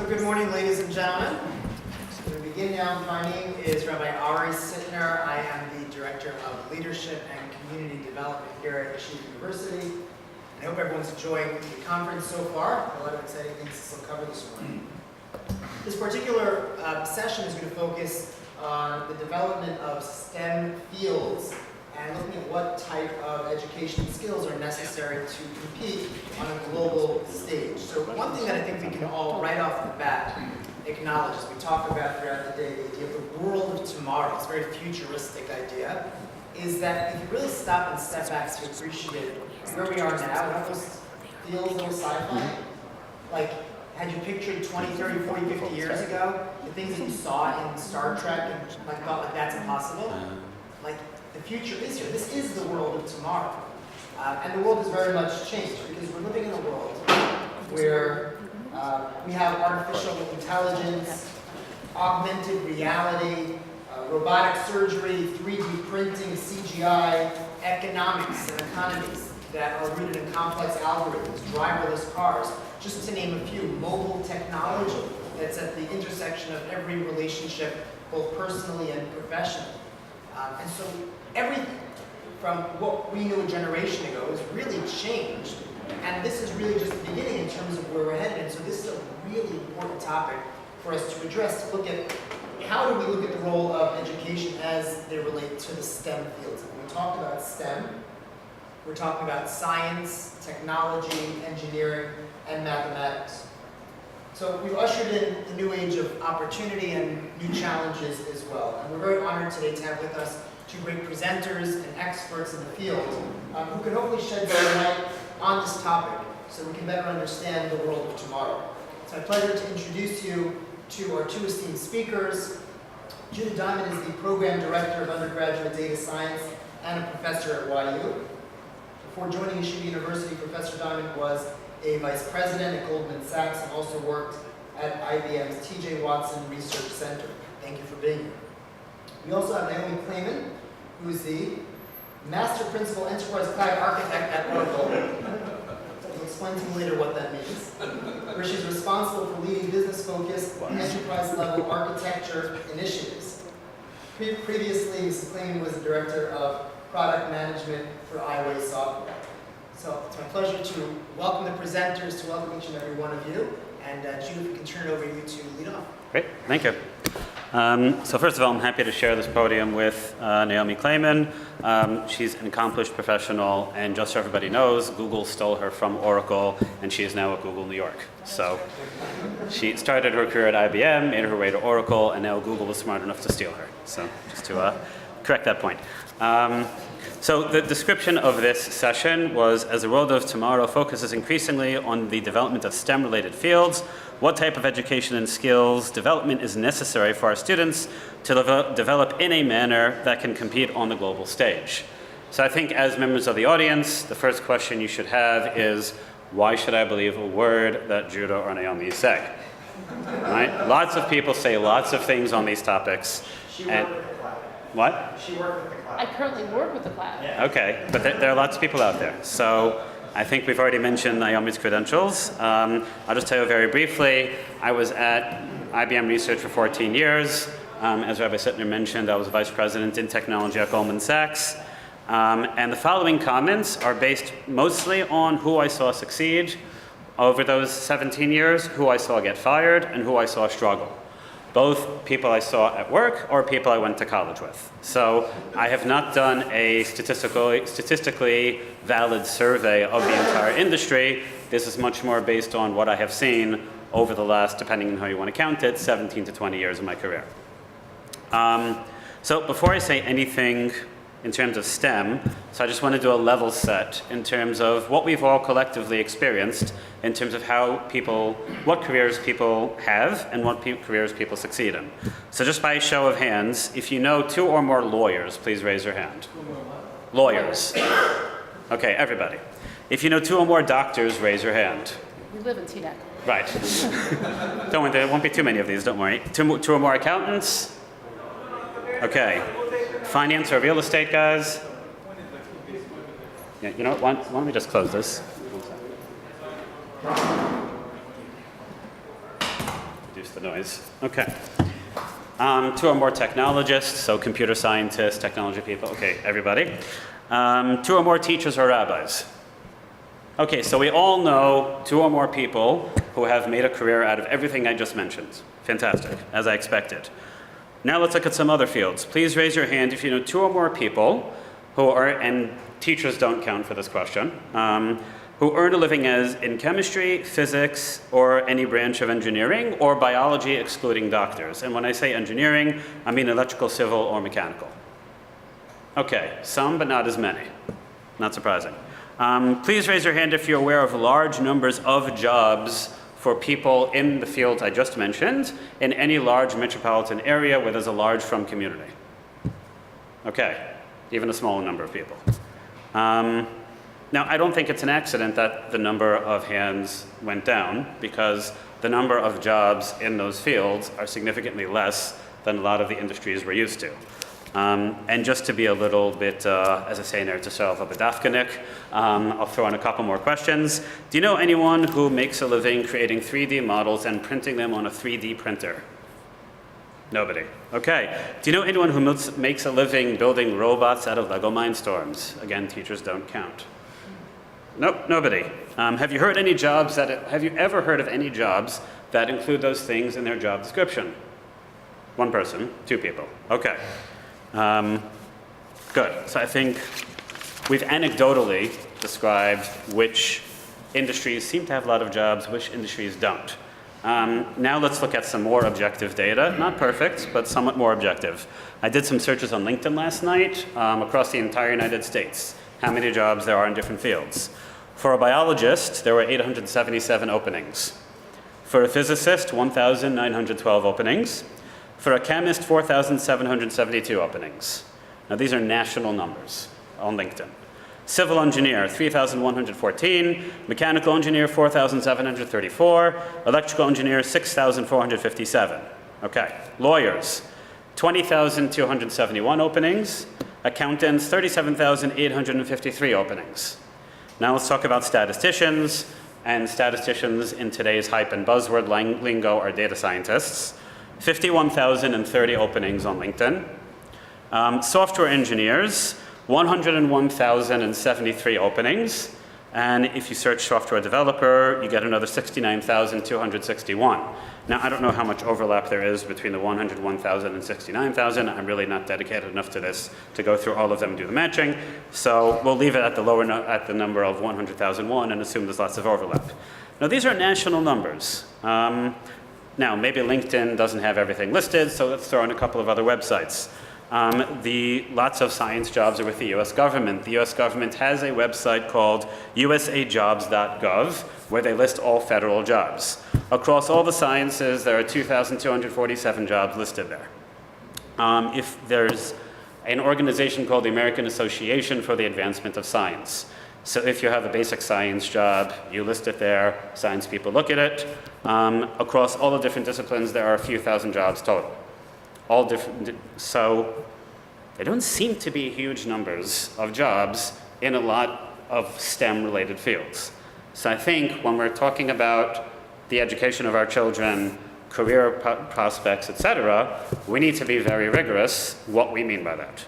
Good morning, ladies and gentlemen. I'm going to begin now. My name is Rabbi Ari Sittner. I am the Director of Leadership and Community Development here at Yeshiva University. I hope everyone's enjoying the conference so far. A lot of exciting things to still cover this morning. This particular session is going to focus on the development of STEM fields and looking at what type of education skills are necessary to compete on a global stage. So one thing that I think we can all right off the bat acknowledge as we talk about throughout the day, the idea of the world of tomorrow, it's a very futuristic idea, is that if you really stop and step back to appreciate where we are now, it almost feels a little sci-fi. Like, had you pictured 20, 30, 40, 50 years ago, the things that you saw in Star Trek and like thought like that's impossible? Like, the future is here. This is the world of tomorrow. And the world has very much changed because we're living in a world where we have artificial intelligence, augmented reality, robotic surgery, 3D printing, CGI, economics and economies that are rooted in complex algorithms, driverless cars, just to name a few, mobile technology that's at the intersection of every relationship, both personally and professionally. And so everything from what we knew a generation ago has really changed. And this is really just the beginning in terms of where we're headed. And so this is a really important topic for us to address, to look at how do we look at the role of education as they relate to the STEM fields. When we talk about STEM, we're talking about science, technology, engineering, and mathematics. So we've ushered in the new age of opportunity and new challenges as well. And we're very honored today to have with us two great presenters and experts in the field who can hopefully shed some light on this topic so we can better understand the world of tomorrow. It's my pleasure to introduce you to our two esteemed speakers. Diament is the Program Director of Undergraduate Data Science and a professor at YU. Before joining Yeshiva University, Professor Diament was a vice president at Goldman Sachs and also worked at IBM's T.J. Watson Research Center. Thank you for being here. We also have Naomi Clayman, who is the Master Principal Enterprise Cloud Architect at Oracle. I'll explain to you later what that means. Where she's responsible for leading business-focused, enterprise-level architecture initiatives. Previously, Ms. Clayman was the Director of Product Management for iWay Software. So it's my pleasure to welcome the presenters, to welcome each and every one of you. And Jude, if we can turn it over to you to lead off. Great, thank you. So first of all, I'm happy to share this podium with Naomi Clayman. She's an accomplished professional, and just so everybody knows, Google stole her from Oracle, and she is now at Google New York. So she started her career at IBM, made her way to Oracle, and now Google was smart enough to steal her. So just to correct that point. So the description of this session was, as the world of tomorrow focuses increasingly on the development of STEM-related fields, what type of education and skills development is necessary for our students to develop in a manner that can compete on the global stage? So I think as members of the audience, the first question you should have is, why should I believe a word that Judah or Naomi say? Right? Lots of people say lots of things on these topics. She worked with the cloud. What? She worked with the cloud. I currently work with the cloud. Yeah. Okay, but there are lots of people out there. So I think we've already mentioned Naomi's credentials. I'll just tell you very briefly, I was at IBM Research for 14 years. As Rabbi Sittner mentioned, I was vice president in technology at Goldman Sachs. And the following comments are based mostly on who I saw succeed over those 17 years, who I saw get fired, and who I saw struggle. Both people I saw at work or people I went to college with. So I have not done a statistically valid survey of the entire industry. This is much more based on what I have seen over the last, depending on how you want to count it, 17 to 20 years of my career. So before I say anything in terms of STEM, so I just want to do a level set in terms of what we've all collectively experienced in terms of what careers people have and what careers people succeed in. So just by a show of hands, if you know two or more lawyers, please raise your hand. Lawyers. Okay, everybody. If you know two or more doctors, raise your hand. We live in TDEC. Right. Don't worry, there won't be too many of these, don't worry. Two or more accountants? Okay. Finance or real estate guys? Yeah, you know what, why don't we just close this? reduce the noise. Okay. 2 or more technologists, so computer scientists, technology people, okay, everybody. 2 or more teachers or rabbis. Okay, so we all know 2 or more people who have made a career out of everything I just mentioned. Fantastic, as I expected. Now let's look at some other fields. Please raise your hand if you know 2 or more people who are, and teachers don't count for this question, who earn a living as in chemistry, physics, or any branch of engineering, or biology excluding doctors. And when I say engineering, I mean electrical, civil, or mechanical. Okay, some but not as many. Not surprising. Please raise your hand if you're aware of large numbers of jobs for people in the fields I just mentioned in any large metropolitan area where there's a large frum community. Okay, even a small number of people. Now, I don't think it's an accident that the number of hands went down, because the number of jobs in those fields are significantly less than a lot of the industries we're used to. And just to be a little bit, as I say in there, to serve up a dafkanik, I'll throw in a couple more questions. Do you know anyone who makes a living creating 3D models and printing them on a 3D printer? Nobody. Okay. Do you know anyone who makes a living building robots out of Lego Mindstorms? Again, teachers don't count. Nope, nobody. Have you ever heard of any jobs that include those things in their job description? 1 person, 2 people. Okay. Good. So I think we've anecdotally described which industries seem to have a lot of jobs, which industries don't. Now let's look at some more objective data. Not perfect, but somewhat more objective. I did some searches on LinkedIn last night across the entire United States, how many jobs there are in different fields. For a biologist, there were 877 openings. For a physicist, 1,912 openings. For a chemist, 4,772 openings. Now these are national numbers on LinkedIn. Civil engineer, 3,114. Mechanical engineer, 4,734. Electrical engineer, 6,457. Okay. Lawyers, 20,271 openings. Accountants, 37,853 openings. Now let's talk about statisticians, and statisticians in today's hype and buzzword lingo are data scientists. 51,030 openings on LinkedIn. Software engineers, 101,073 openings. And if you search software developer, you get another 69,261. Now, I don't know how much overlap there is between the 101,000 and 69,000. I'm really not dedicated enough to this to go through all of them and do the matching. So we'll leave it at the number of 100,001 and assume there's lots of overlap. Now, these are national numbers. Now, maybe LinkedIn doesn't have everything listed, so let's throw in a couple of other websites. Lots of science jobs are with the US government. The US government has a website called usajobs.gov where they list all federal jobs. Across all the sciences, there are 2,247 jobs listed there. If there's an organization called the American Association for the Advancement of Science. So if you have a basic science job, you list it there, science people look at it. Across all the different disciplines, there are a few thousand jobs total. All different, so there don't seem to be huge numbers of jobs in a lot of STEM-related fields. So I think when we're talking about the education of our children, career prospects, etc., we need to be very rigorous what we mean by that.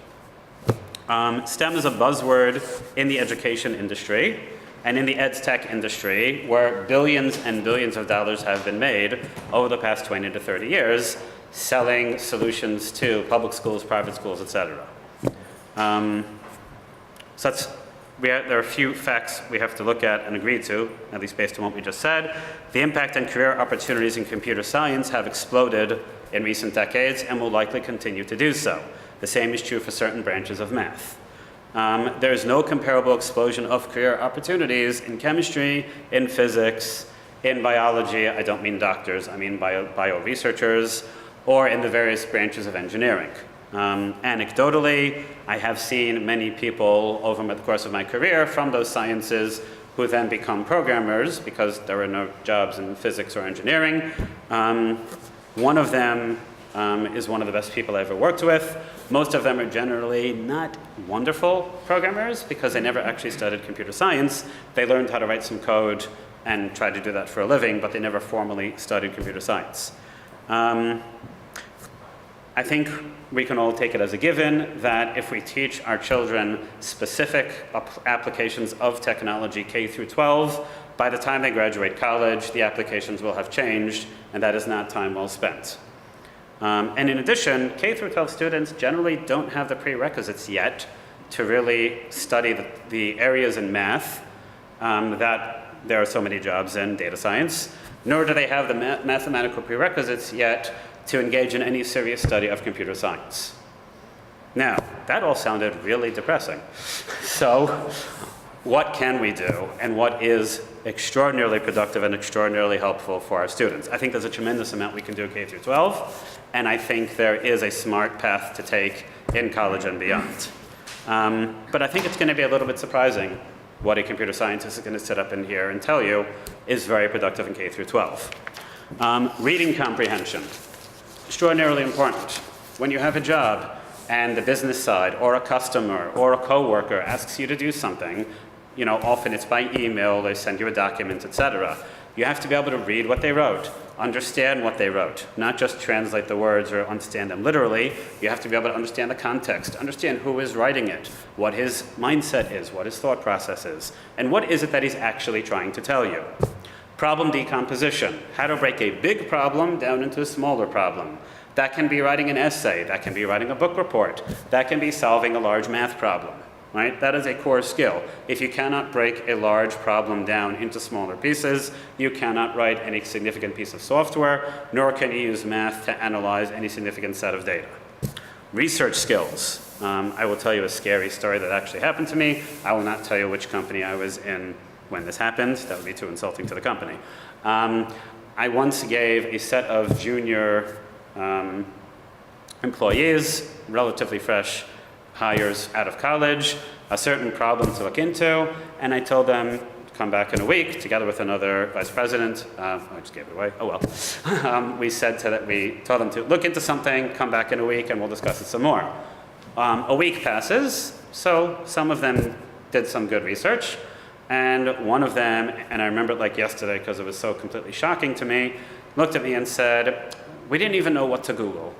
STEM is a buzzword in the education industry and in the ed tech industry, where billions and billions of dollars have been made over the past 20 to 30 years, selling solutions to public schools, private schools, etc. So there are a few facts we have to look at and agree to, at least based on what we just said. The impact and career opportunities in computer science have exploded in recent decades and will likely continue to do so. The same is true for certain branches of math. There is no comparable explosion of career opportunities in chemistry, in physics, in biology. I don't mean doctors, I mean bio researchers, or in the various branches of engineering. Anecdotally, I have seen many people over the course of my career from those sciences who then become programmers because there were no jobs in physics or engineering. One of them is one of the best people I ever worked with. Most of them are generally not wonderful programmers because they never actually studied computer science. They learned how to write some code and tried to do that for a living, but they never formally studied computer science. I think we can all take it as a given that if we teach our children specific applications of technology K through 12, by the time they graduate college, the applications will have changed, and that is not time well spent. And in addition, K through 12 students generally don't have the prerequisites yet to really study the areas in math that there are so many jobs in data science, nor do they have the mathematical prerequisites yet to engage in any serious study of computer science. Now, that all sounded really depressing. So, what can we do, and what is extraordinarily productive and extraordinarily helpful for our students? I think there's a tremendous amount we can do K through 12, and I think there is a smart path to take in college and beyond. But I think it's going to be a little bit surprising what a computer scientist is going to sit up in here and tell you is very productive in K through 12. Reading comprehension, extraordinarily important. When you have a job and the business side or a customer or a coworker asks you to do something, you know, often it's by email, they send you a document, etc. You have to be able to read what they wrote, understand what they wrote, not just translate the words or understand them literally. You have to be able to understand the context, understand who is writing it, what his mindset is, what his thought process is, and what is it that he's actually trying to tell you. Problem decomposition, how to break a big problem down into a smaller problem. That can be writing an essay, that can be writing a book report, that can be solving a large math problem, right? That is a core skill. If you cannot break a large problem down into smaller pieces, you cannot write any significant piece of software, nor can you use math to analyze any significant set of data. Research skills. I will tell you a scary story that actually happened to me. I will not tell you which company I was in when this happened. That would be too insulting to the company. I once gave a set of junior employees, relatively fresh hires out of college, a certain problem to look into, and I told them to come back in a week together with another vice president. I just gave it away, oh well. We told them to look into something, come back in a week, and we'll discuss it some more. A week passes, so some of them did some good research, and one of them, and I remember it like yesterday because it was so completely shocking to me, looked at me and said, "We didn't even know what to Google."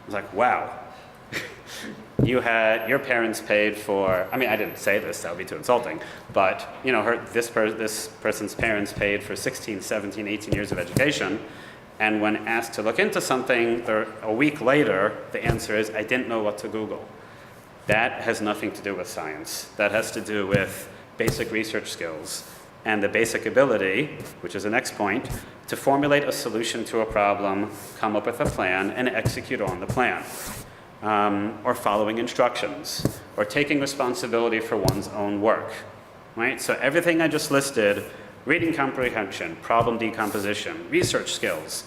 I was like, wow. Your parents paid for, I mean, I didn't say this, that would be too insulting, but you know, this person's parents paid for 16, 17, 18 years of education, and when asked to look into something, a week later, the answer is, I didn't know what to Google. That has nothing to do with science. That has to do with basic research skills and the basic ability, which is the next point, to formulate a solution to a problem, come up with a plan, and execute on the plan. Or following instructions, or taking responsibility for one's own work, right? So everything I just listed, reading comprehension, problem decomposition, research skills,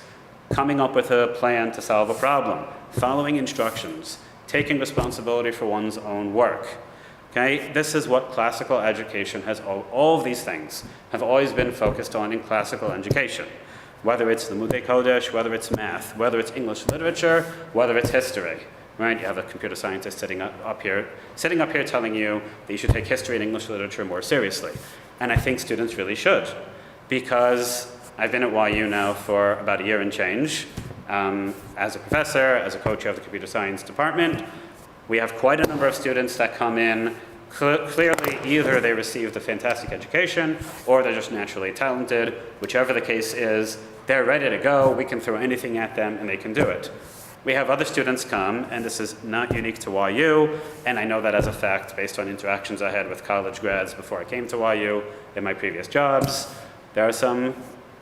coming up with a plan to solve a problem, following instructions, taking responsibility for one's own work. Okay, this is what classical education has, all of these things have always been focused on in classical education. Whether it's the Limudei Kodesh, whether it's math, whether it's English literature, whether it's history. Right? You have a computer scientist sitting up here telling you that you should take history and English literature more seriously. And I think students really should, because I've been at YU now for about a year and change. As a professor, as a co-chair of the computer science department, we have quite a number of students that come in. Clearly, either they received a fantastic education or they're just naturally talented. Whichever the case is, they're ready to go. We can throw anything at them and they can do it. We have other students come, and this is not unique to YU, and I know that as a fact based on interactions I had with college grads before I came to YU in my previous jobs. There are some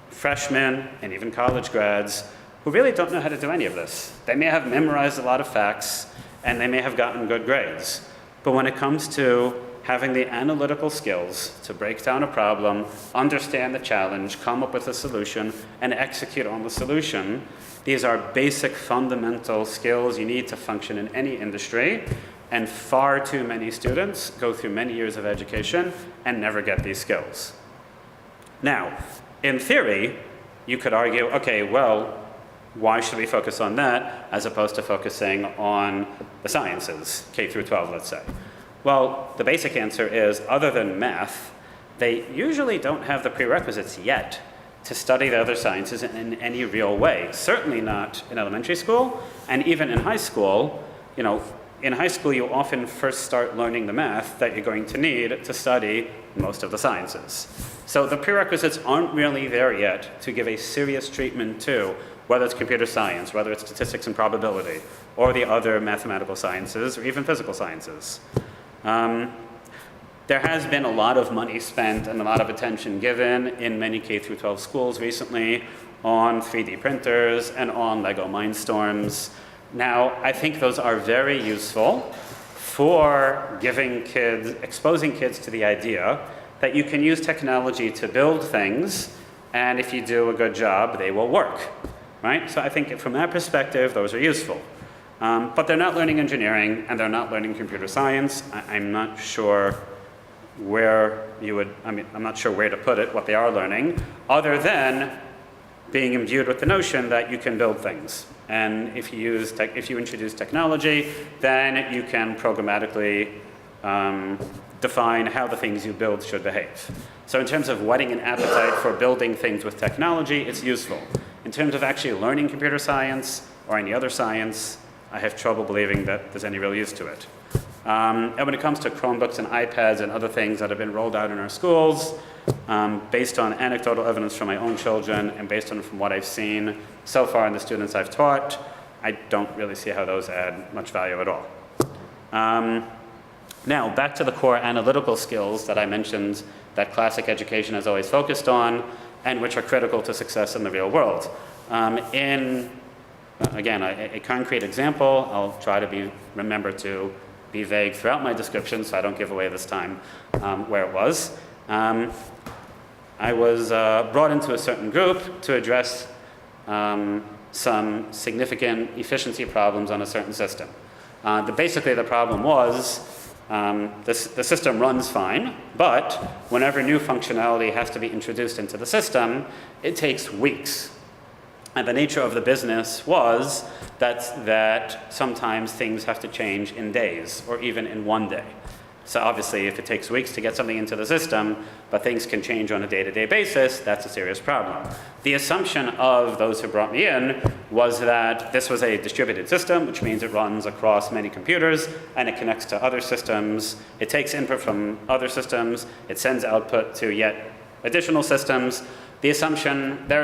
freshmen and even college grads who really don't know how to do any of this. They may have memorized a lot of facts, and they may have gotten good grades. But when it comes to having the analytical skills to break down a problem, understand the challenge, come up with a solution, and execute on the solution, these are basic fundamental skills you need to function in any industry, and far too many students go through many years of education and never get these skills. Now, in theory, you could argue, okay, well, why should we focus on that as opposed to focusing on the sciences, K through 12, let's say? Well, the basic answer is, other than math, they usually don't have the prerequisites yet to study the other sciences in any real way. Certainly not in elementary school, and even in high school. In high school you often first start learning the math that you're going to need to study most of the sciences. So the prerequisites aren't really there yet to give a serious treatment to whether it's computer science, whether it's statistics and probability, or the other mathematical sciences, or even physical sciences. There has been a lot of money spent and a lot of attention given in many K-12 schools recently on 3D printers and on Lego Mindstorms. Now, I think those are very useful for exposing kids to the idea that you can use technology to build things, and if you do a good job, they will work, right? So I think from that perspective, those are useful. But they're not learning engineering, and they're not learning computer science. I'm not sure where I'm not sure where to put it, what they are learning, other than being imbued with the notion that you can build things. And if you introduce technology, then you can programmatically define how the things you build should behave. So in terms of whetting an appetite for building things with technology, it's useful. In terms of actually learning computer science or any other science, I have trouble believing that there's any real use to it. And when it comes to Chromebooks and iPads and other things that have been rolled out in our schools, based on anecdotal evidence from my own children and based on from what I've seen so far in the students I've taught, I don't really see how those add much value at all. Now, back to the core analytical skills that I mentioned that classic education has always focused on and which are critical to success in the real world. Again, a concrete example, I'll try to remember to be vague throughout my description so I don't give away this time where it was. I was brought into a certain group to address some significant efficiency problems on a certain system. Basically, the problem was the system runs fine, but whenever new functionality has to be introduced into the system, it takes weeks. And the nature of the business was that sometimes things have to change in days or even in one day. So obviously, if it takes weeks to get something into the system, but things can change on a day-to-day basis, that's a serious problem. The assumption of those who brought me in was that this was a distributed system, which means it runs across many computers and it connects to other systems. It takes input from other systems. It sends output to yet additional systems. Their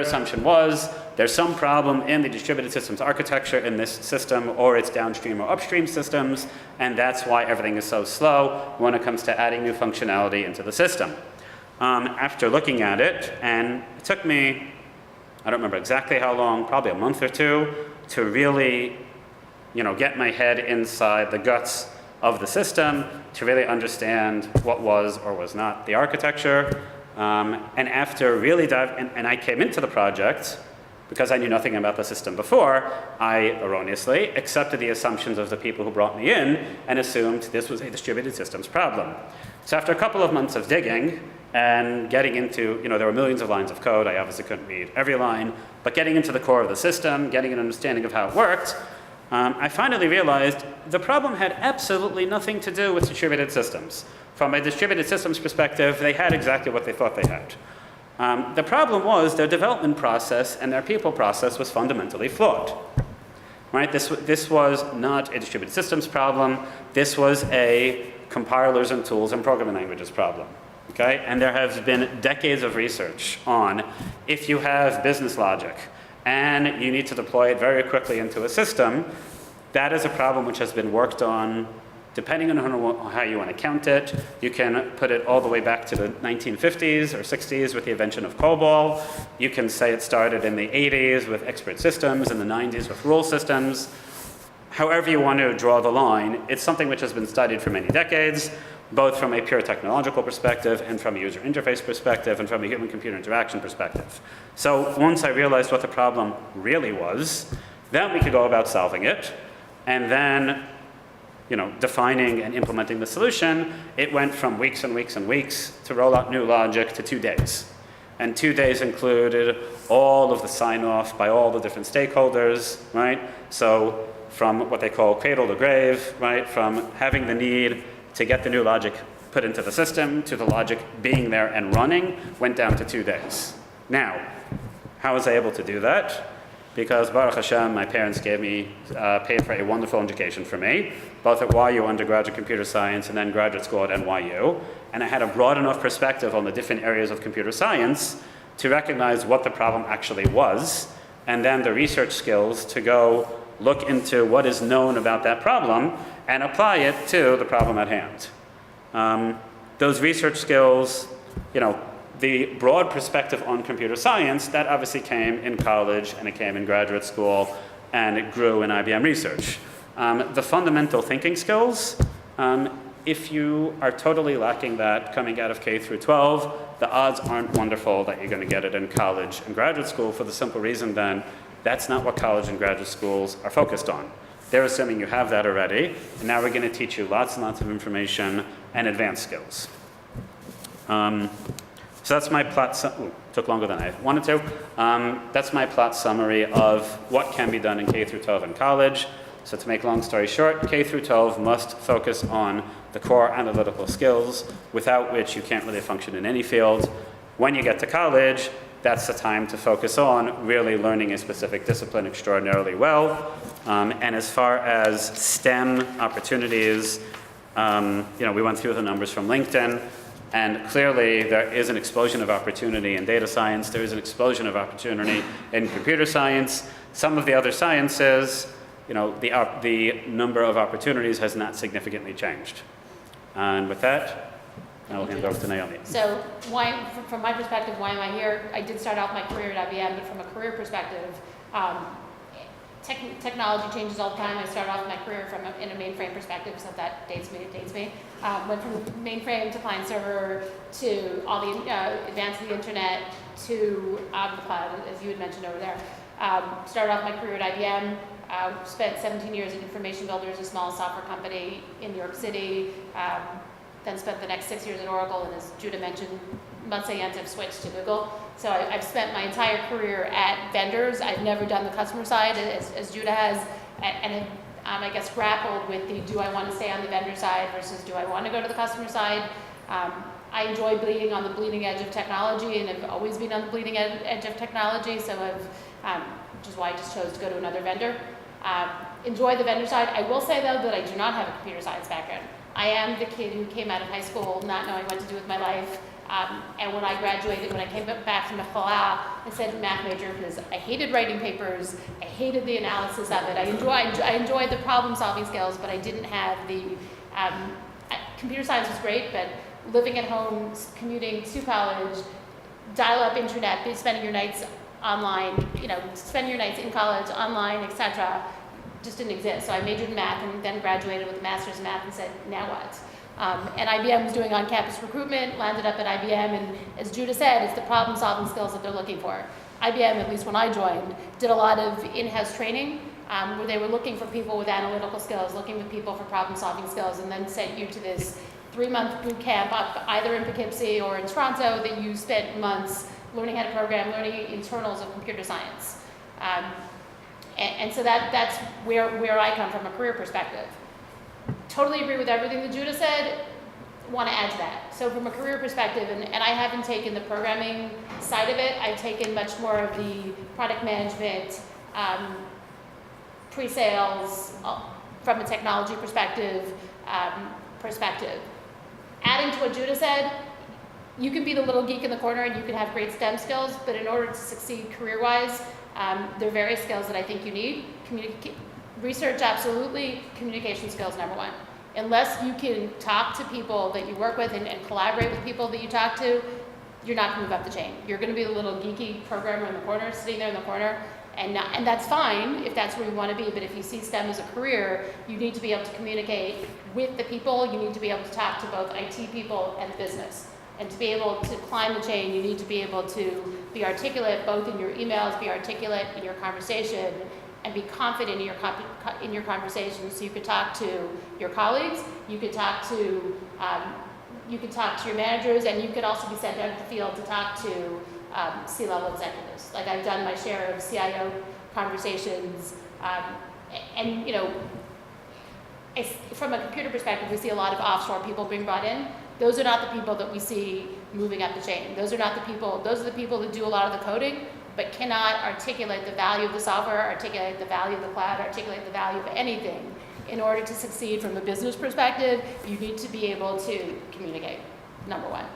assumption was there's some problem in the distributed systems architecture in this system or its downstream or upstream systems, and that's why everything is so slow when it comes to adding new functionality into the system. After looking at it, and it took me, I don't remember exactly how long, probably a month or two, to really get my head inside the guts of the system, to really understand what was or was not the architecture. And after really and I came into the project, because I knew nothing about the system before, I erroneously accepted the assumptions of the people who brought me in and assumed this was a distributed systems problem. So after a couple of months of digging and getting into, there were millions of lines of code, I obviously couldn't read every line, but getting into the core of the system, getting an understanding of how it worked, I finally realized the problem had absolutely nothing to do with distributed systems. From a distributed systems perspective, they had exactly what they thought they had. The problem was their development process and their people process was fundamentally flawed. Right? This was not a distributed systems problem. This was a compilers and tools and programming languages problem. Okay? And there has been decades of research on if you have business logic and you need to deploy it very quickly into a system, that is a problem which has been worked on. Depending on how you want to count it, you can put it all the way back to the 1950s or 60s with the invention of COBOL. You can say it started in the 80s with expert systems, in the 90s with rule systems. However you want to draw the line, it's something which has been studied for many decades, both from a pure technological perspective and from a user interface perspective and from a human-computer interaction perspective. So once I realized what the problem really was, then we could go about solving it, and then defining and implementing the solution, it went from weeks and weeks and weeks to roll out new logic to 2 days. And 2 days included all of the sign-off by all the different stakeholders, right? So from what they call cradle to grave, right? From having the need to get the new logic put into the system to the logic being there and running, went down to 2 days. Now, How was I able to do that? Because Baruch Hashem, my parents paid for a wonderful education for me, both at YU undergraduate computer science and then graduate school at NYU. And I had a broad enough perspective on the different areas of computer science to recognize what the problem actually was, and then the research skills to go look into what is known about that problem and apply it to the problem at hand. Those research skills, the broad perspective on computer science, that obviously came in college and it came in graduate school and it grew in IBM research. The fundamental thinking skills, if you are totally lacking that coming out of K through 12, the odds aren't wonderful that you're going to get it in college and graduate school, for the simple reason then that's not what college and graduate schools are focused on. They're assuming you have that already, and now we're going to teach you lots and lots of information and advanced skills. So that's my plot, took longer than I wanted to. That's my plot summary of what can be done in K through 12 in college. So to make a long story short, K through 12 must focus on the core analytical skills, without which you can't really function in any field. When you get to college, that's the time to focus on really learning a specific discipline extraordinarily well. And as far as STEM opportunities, we went through the numbers from LinkedIn. And clearly, there is an explosion of opportunity in data science. There is an explosion of opportunity in computer science. Some of the other sciences, the number of opportunities has not significantly changed. And with that, I'll hand it over to Naomi. So from my perspective, why am I here? I did start off my career at IBM, but from a career perspective, technology changes all the time. I started off my career in a mainframe perspective, so that dates me. Went from mainframe to client server to all the advance of the internet to the cloud, as you had mentioned over there. Started off my career at IBM. Spent 17 years in Information Builders, a small software company in New York City. Then spent the next 6 years at Oracle, and as Judah mentioned, must say I've switched to Google. So I've spent my entire career at vendors. I've never done the customer side, as Judah has, and have, I guess, grappled with do I want to stay on the vendor side versus do I want to go to the customer side? I enjoy being on the bleeding edge of technology, and have always been on the bleeding edge of technology, so which is why I just chose to go to another vendor. Enjoy the vendor side. I will say, though, that I do not have a computer science background. I am the kid who came out of high school not knowing what to do with my life. And when I graduated, when I came back from Mechila, I said math major because I hated writing papers, I hated the analysis of it. I enjoyed the problem-solving skills, but I didn't have the computer science was great, but living at home, commuting to college, dial-up internet, spending your nights online, spending your nights in college, online, etc., just didn't exist. So I majored in math and then graduated with a master's in math and said, now what? And IBM was doing on-campus recruitment, landed up at IBM, and as Judah said, it's the problem-solving skills that they're looking for. IBM, at least when I joined, did a lot of in-house training where they were looking for people with analytical skills, looking for people for problem-solving skills, and then sent you to this 3-month boot camp up either in Poughkeepsie or in Toronto that you spent months learning how to program, learning internals of computer science. And so that's where I come from a career perspective. Totally agree with everything that Judah said, want to add to that. So from a career perspective, and I haven't taken the programming side of it, I've taken much more of the product management, pre-sales, from a technology perspective. Adding to what Judah said, you can be the little geek in the corner and you can have great STEM skills, but in order to succeed career-wise, there are various skills that I think you need. Research, absolutely. Communication skills, number one. Unless you can talk to people that you work with and collaborate with people that you talk to, you're not going to move up the chain. You're going to be the little geeky programmer in the corner, sitting there in the corner, and that's fine if that's where you want to be, but if you see STEM as a career, you need to be able to communicate with the people, you need to be able to talk to both IT people and business. And to be able to climb the chain, you need to be able to be articulate both in your emails, be articulate in your conversation, and be confident in your conversation. So you could talk to your colleagues, you could talk to your managers, and you could also be sent out to the field to talk to C-level executives. Like I've done my share of CIO conversations, from a computer perspective, we see a lot of offshore people being brought in. those are not the people that we see moving up the chain. Those are the people that do a lot of the coding, but cannot articulate the value of the software, articulate the value of the cloud, articulate the value of anything. In order to succeed from a business perspective, you need to be able to communicate, number one.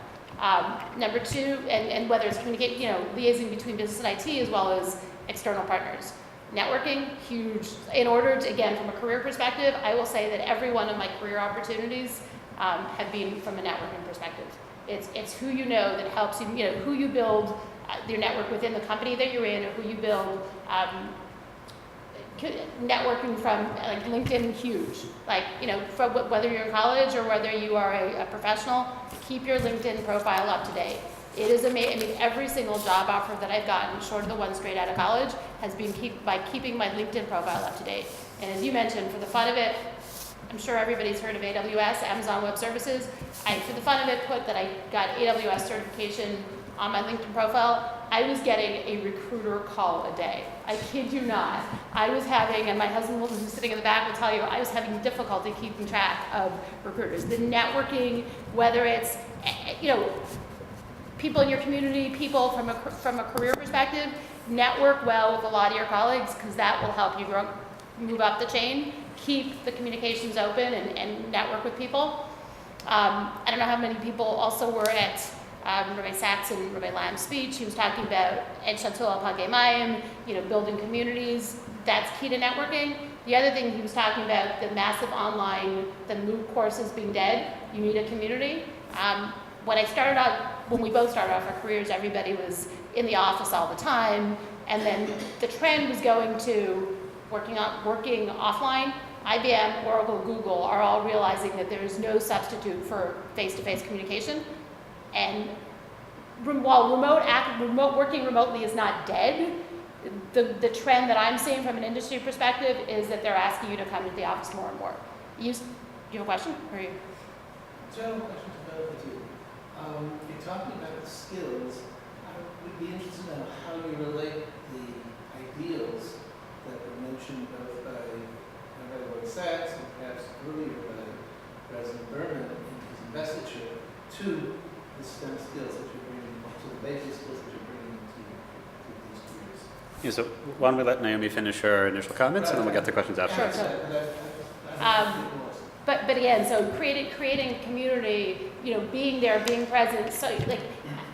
Number two, and whether it's liaising between business and IT as well as external partners. Networking, huge. In order to, again, from a career perspective, I will say that every one of my career opportunities have been from a networking perspective. It's who you know that helps you, who you build your network within the company that you're in, or who you build. Networking from like LinkedIn, huge. Like, from whether you're in college or whether you are a professional, keep your LinkedIn profile up to date. It is amazing. I mean, every single job offer that I've gotten, short of the one straight out of college, has been by keeping my LinkedIn profile up to date. And as you mentioned, for the fun of it, I'm sure everybody's heard of AWS, Amazon Web Services. I, for the fun of it, put that I got AWS certification on my LinkedIn profile. I was getting a recruiter call a day. I kid you not. I was having, and my husband who's sitting in the back will tell you, I was having difficulty keeping track of recruiters. The networking, whether it's, people in your community, people from a career perspective, network well with a lot of your colleagues, because that will help you move up the chain. Keep the communications open and network with people. I don't know how many people also were at Rabbi Sachs and Rabbi Lamb's speech. He was talking about Ed Shatul al-Pagemayim, building communities. That's key to networking. The other thing he was talking about, the massive online, the MOOC courses being dead. You need a community. When we both started off our careers, everybody was in the office all the time, and then the trend was going to working offline. IBM, Oracle, Google are all realizing that there is no substitute for face-to-face communication. And while remote working remotely is not dead, the trend that I'm seeing from an industry perspective is that they're asking you to come into the office more and more. Do you have a question? Or you? General questions about the two. You're talking about the skills. We'd be interested to know how you relate the ideals that were mentioned both by Rabbi Sachs and perhaps earlier by President Berman in his investiture to the STEM skills that you're bringing, to the basic skills that you're bringing to these careers. Yeah, so why don't we let Naomi finish her initial comments, and then we'll get to questions after. Sure. But again, so creating community, being there, being present. So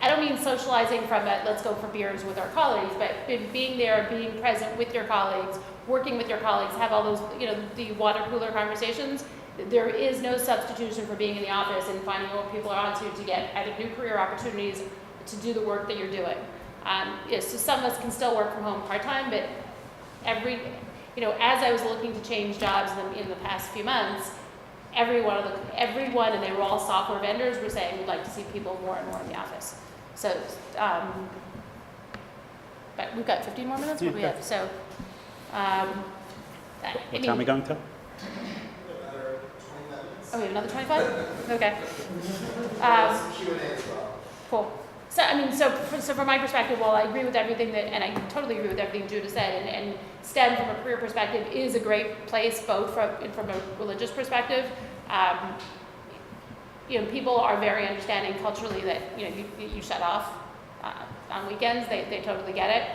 I don't mean socializing from let's go for beers with our colleagues, but being there, being present with your colleagues, working with your colleagues, have all those, the water cooler conversations. There is no substitution for being in the office and finding what people are onto to get either new career opportunities to do the work that you're doing. So some of us can still work from home part-time, but as I was looking to change jobs in the past few months, everyone, and they were all software vendors, were saying we'd like to see people more and more in the office. So, but we've got 15 more minutes. What do we have? So, What time are we going to? Oh, we have another 25? Okay. Q&A as well. Cool. So from my perspective, while I agree with everything and I totally agree with everything Judah said, and STEM from a career perspective is a great place, both from a religious perspective. People are very understanding culturally that, you shut off on weekends. They totally get it.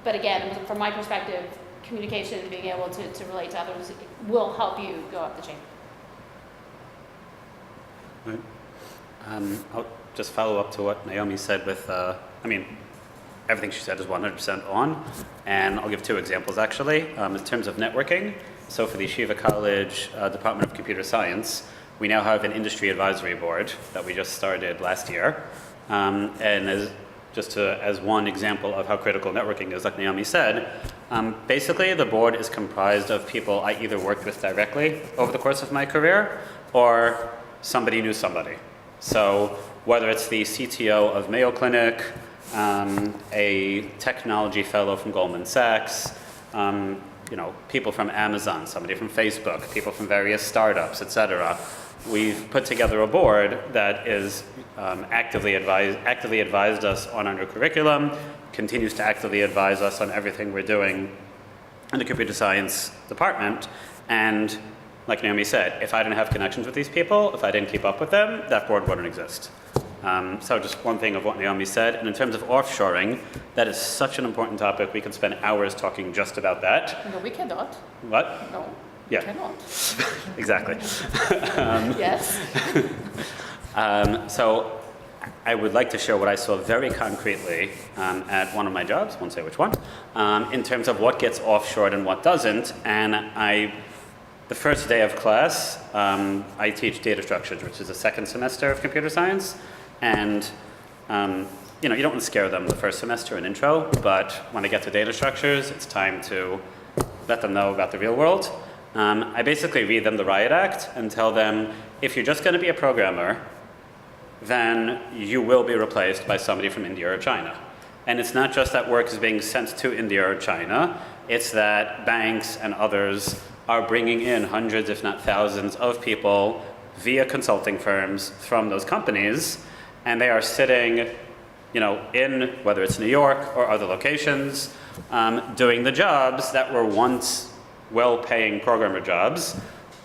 But again, from my perspective, communication and being able to relate to others will help you go up the chain. Right. I'll just follow up to what Naomi said with, everything she said is 100% on, and I'll give two examples actually. In terms of networking, so for the Yeshiva College Department of Computer Science, we now have an industry advisory board that we just started last year, and as one example of how critical networking is, like Naomi said, basically the board is comprised of people I either worked with directly over the course of my career, or somebody knew somebody. So whether it's the CTO of Mayo Clinic, a technology fellow from Goldman Sachs, people from Amazon, somebody from Facebook, people from various startups, etc. We've put together a board that is actively advised us on our new curriculum, continues to actively advise us on everything we're doing in the computer science department, and like Naomi said, if I didn't have connections with these people, if I didn't keep up with them, that board wouldn't exist. So just one thing of what Naomi said. And in terms of offshoring, that is such an important topic. We could spend hours talking just about that. No, we cannot. What? No, Yeah. we cannot. Exactly. Yes. So I would like to share what I saw very concretely at one of my jobs, won't say which one, in terms of what gets offshored and what doesn't. And the first day of class, I teach data structures, which is the second semester of computer science. And you don't want to scare them the first semester in intro, but when they get to data structures, it's time to let them know about the real world. I basically read them the Riot Act and tell them, if you're just going to be a programmer, then you will be replaced by somebody from India or China. And it's not just that work is being sent to India or China, it's that banks and others are bringing in hundreds, if not thousands, of people via consulting firms from those companies, and they are sitting, in whether it's New York or other locations, doing the jobs that were once well-paying programmer jobs.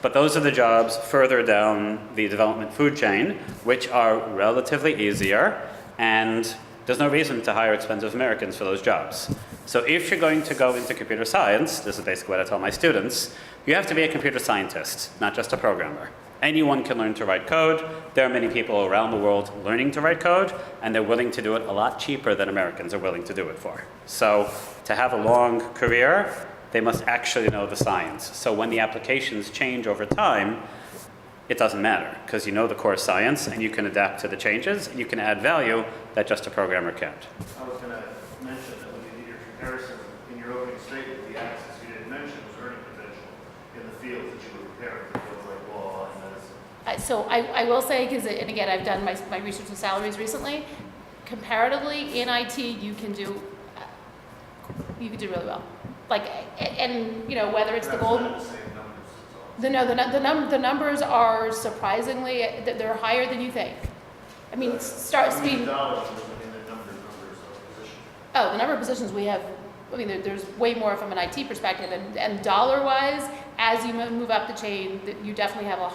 But those are the jobs further down the development food chain, which are relatively easier, and there's no reason to hire expensive Americans for those jobs. So if you're going to go into computer science, this is basically what I tell my students, you have to be a computer scientist, not just a programmer. Anyone can learn to write code. There are many people around the world learning to write code, and they're willing to do it a lot cheaper than Americans are willing to do it for. So to have a long career, they must actually know the science. So when the applications change over time, it doesn't matter, because you know the core science and you can adapt to the changes and you can add value that just a programmer can't. I was going to mention that when you did your comparison in your opening statement, the axis you didn't mention was earning potential in the fields that you were preparing, fields like law and medicine. So I will say, and again, I've done my research on salaries recently, comparatively in IT, you can do really well. Whether it's the gold. Not the same numbers, it's all. The numbers are surprisingly, they're higher than you think. I mean, speed. Dollars in the numbers of positions. Oh, the number of positions we have, there's way more from an IT perspective, and dollar-wise, as you move up the chain, you definitely have a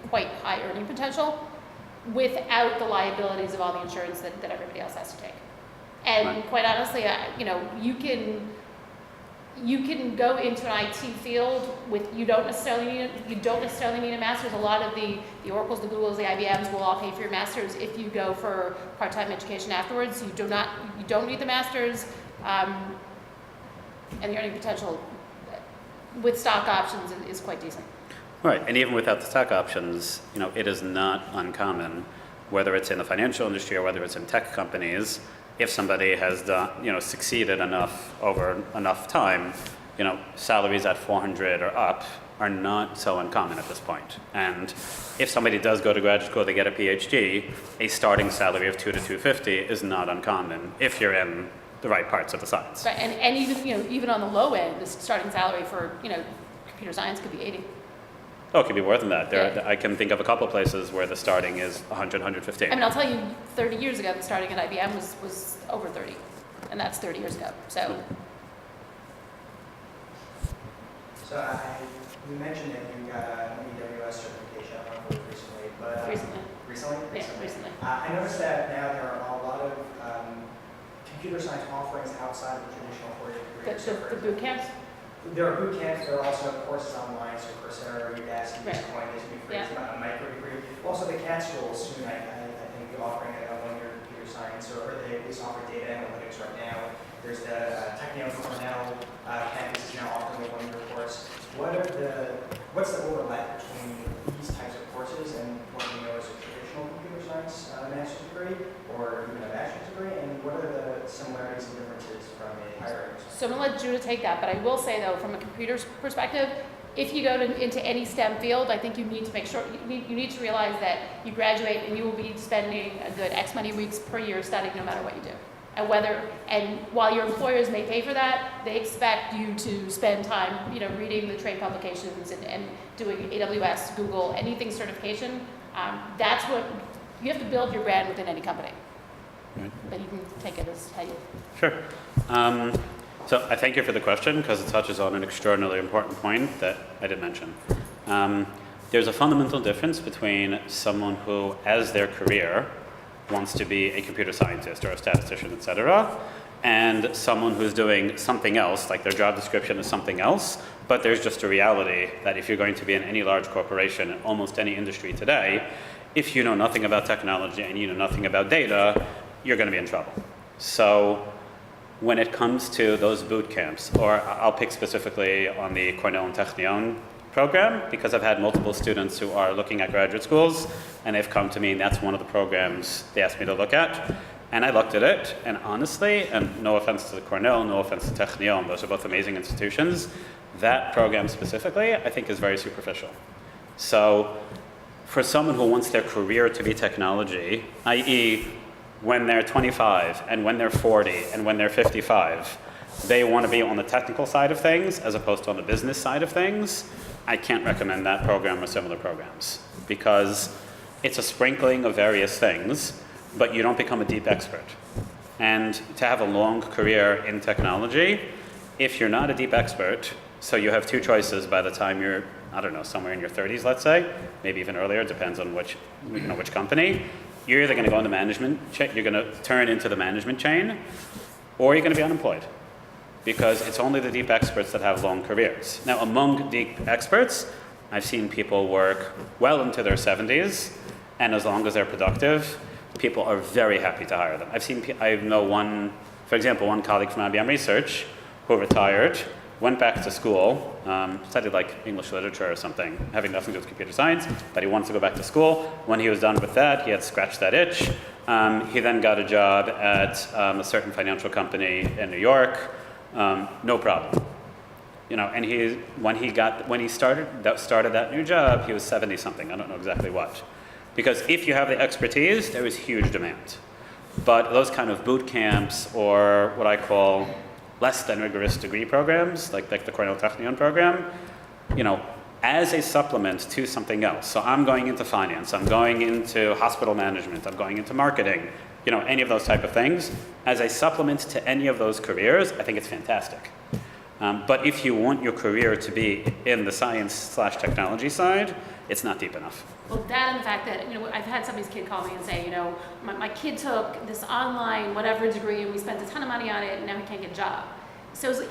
quite high earning potential, without the liabilities of all the insurance that everybody else has to take. And Right. quite honestly, you can go into an IT field with you don't necessarily need a master's. A lot of the Oracles, the Googles, the IBMs will all pay for your master's if you go for part-time education afterwards. You don't need the master's, and the earning potential with stock options is quite decent. Right, and even without the stock options, it is not uncommon, whether it's in the financial industry or whether it's in tech companies, if somebody has done, succeeded enough over enough time, salaries at 400 or up are not so uncommon at this point. And if somebody does go to graduate school, they get a PhD, a starting salary of 2 to 250 is not uncommon if you're in the right parts of the science. Right, and even on the low end, the starting salary for computer science could be 80. Oh, it could be more than that. Yeah. I can think of a couple places where the starting is 100, 115. I'll tell you, 30 years ago, the starting at IBM was over 30, and that's 30 years ago. So. So you mentioned that you got an AWS certification, I don't know if recently, but Recently. Recently? Yeah, recently. I noticed that now there are a lot of computer science offerings outside of the traditional 4-year degree. The boot camps? There are boot camps, there are also courses online, so Coursera, Udacity, Right. Bitcoin, this would be free, Yeah. it's about a micro degree. Also the CAT school soon, I think, be offering a 1-year computer science, or they at least offer data analytics right now. There's the Technion Cornell campus is now offering a 1-year course. What's the overlap between these types of courses and what we know as a traditional computer science master's degree, or even a bachelor's degree, and what are the similarities and differences from a higher ed? So I'm going to let Judah take that, but I will say, though, from a computer perspective, if you go into any STEM field, I think you need to make sure, you need to realize that you graduate and you will be spending a good X many weeks per year studying no matter what you do. And while your employers may pay for that, they expect you to spend time, reading the trade publications and doing AWS, Google, anything certification. That's what, you have to build your brand within any company. Right. But you can take it as how you. Sure. So I thank you for the question because it touches on an extraordinarily important point that I did mention. There's a fundamental difference between someone who, as their career, wants to be a computer scientist or a statistician, etc., and someone who's doing something else, like their job description is something else, but there's just a reality that if you're going to be in any large corporation in almost any industry today, if you know nothing about technology and you know nothing about data, you're going to be in trouble. So when it comes to those boot camps, or I'll pick specifically on the Cornell and Technion program, because I've had multiple students who are looking at graduate schools, and they've come to me, and that's one of the programs they asked me to look at. And I looked at it, and honestly, and no offense to Cornell, no offense to Technion, those are both amazing institutions, that program specifically, I think is very superficial. So for someone who wants their career to be technology, i.e., when they're 25, and when they're 40, and when they're 55, they want to be on the technical side of things as opposed to on the business side of things, I can't recommend that program or similar programs, because it's a sprinkling of various things, but you don't become a deep expert. And to have a long career in technology, if you're not a deep expert, so you have two choices by the time you're, I don't know, somewhere in your 30s, let's say, maybe even earlier, it depends on which company, you're either going to go in the management, you're going to turn into the management chain, or you're going to be unemployed. Because it's only the deep experts that have long careers. Now, among deep experts, I've seen people work well into their 70s, and as long as they're productive, people are very happy to hire them. I know one, for example, one colleague from IBM Research who retired, went back to school, studied like English literature or something, having nothing to do with computer science, but he wanted to go back to school. When he was done with that, he had scratched that itch. He then got a job at a certain financial company in New York. No problem. And when he started that new job, he was 70 something. I don't know exactly what. Because if you have the expertise, there is huge demand. But those kind of boot camps, or what I call less than rigorous degree programs, like the Cornell Technion program, as a supplement to something else. So I'm going into finance, I'm going into hospital management, I'm going into marketing, any of those type of things. As a supplement to any of those careers, I think it's fantastic. But if you want your career to be in the science/technology side, it's not deep enough. Well, that and the fact that, I've had somebody's kid call me and say, my kid took this online whatever degree and we spent a ton of money on it and now he can't get a job. So,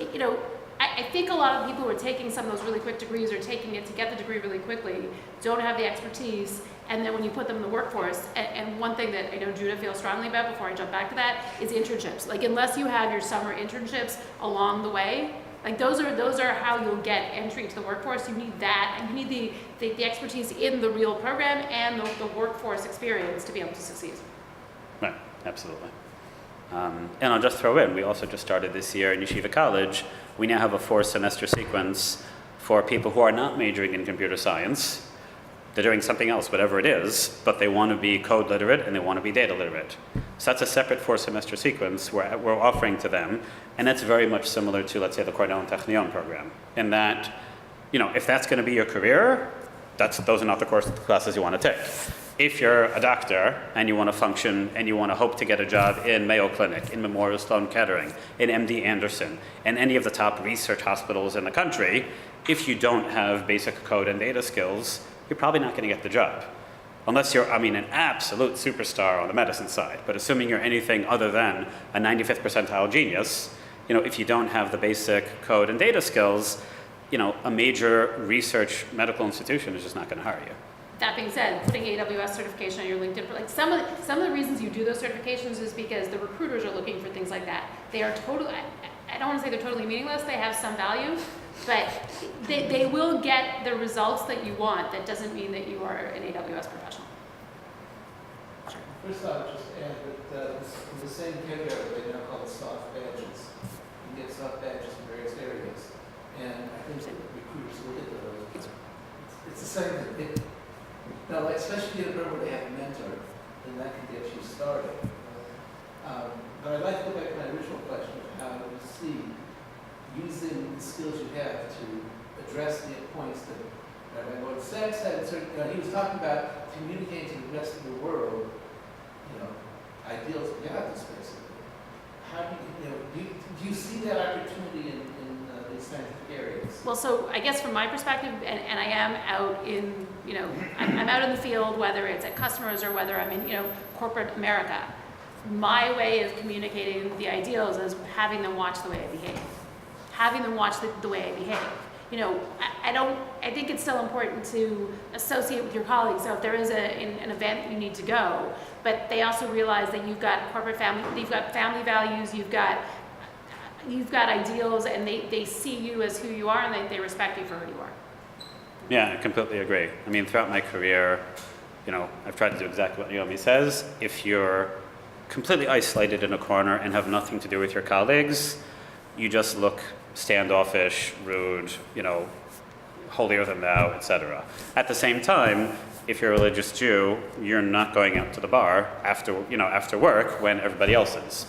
I think a lot of people who are taking some of those really quick degrees or taking it to get the degree really quickly don't have the expertise, and then when you put them in the workforce, and one thing that I know Judah feels strongly about before I jump back to that is internships. Like, unless you have your summer internships along the way, like those are how you'll get entry to the workforce. You need that, and you need the expertise in the real program and the workforce experience to be able to succeed. Right, absolutely. And I'll just throw in, we also just started this year in Yeshiva College. We now have a 4-semester sequence for people who are not majoring in computer science. They're doing something else, whatever it is, but they want to be code literate and they want to be data literate. So that's a separate 4-semester sequence we're offering to them, and that's very much similar to, let's say, the Cornell and Technion program, in that, if that's going to be your career, those are not the classes you want to take. If you're a doctor and you want to function and you want to hope to get a job in Mayo Clinic, in Memorial Sloan Kettering, in MD Anderson, and any of the top research hospitals in the country, if you don't have basic code and data skills, you're probably not going to get the job. Unless you're, an absolute superstar on the medicine side. But assuming you're anything other than a 95th percentile genius, if you don't have the basic code and data skills, a major research medical institution is just not going to hire you. That being said, putting AWS certification on your LinkedIn, like some of the reasons you do those certifications is because the recruiters are looking for things like that. They are totally, I don't want to say they're totally meaningless, they have some value, but they will get the results that you want. That doesn't mean that you are an AWS professional. First, I would just add that in the same category, they now call it soft badges. You get soft badges in various areas, and I think that recruiters look at those. It's the same thing. Now, especially in a program where they have a mentor, then that can get you started. But I'd like to go back to my original question of how you see using the skills you have to address the points that Rabbi Lord Sachs had. He was talking about communicating to the rest of the world, ideals beyond this, basically. How do you see that opportunity in the scientific areas. Well, so I guess from my perspective, and I am out in, I'm out in the field, whether it's at customers or whether I'm in, corporate America. My way of communicating the ideals is having them watch the way I behave. Having them watch the way I behave. I think it's still important to associate with your colleagues. So if there is an event you need to go, but they also realize that you've got corporate family, you've got family values, you've got ideals, and they see you as who you are, and they respect you for who you are. Yeah, I completely agree. I mean, throughout my career, I've tried to do exactly what Naomi says. If you're completely isolated in a corner and have nothing to do with your colleagues, you just look standoffish, rude, holier than thou, etc. At the same time, if you're a religious Jew, you're not going out to the bar after work when everybody else is.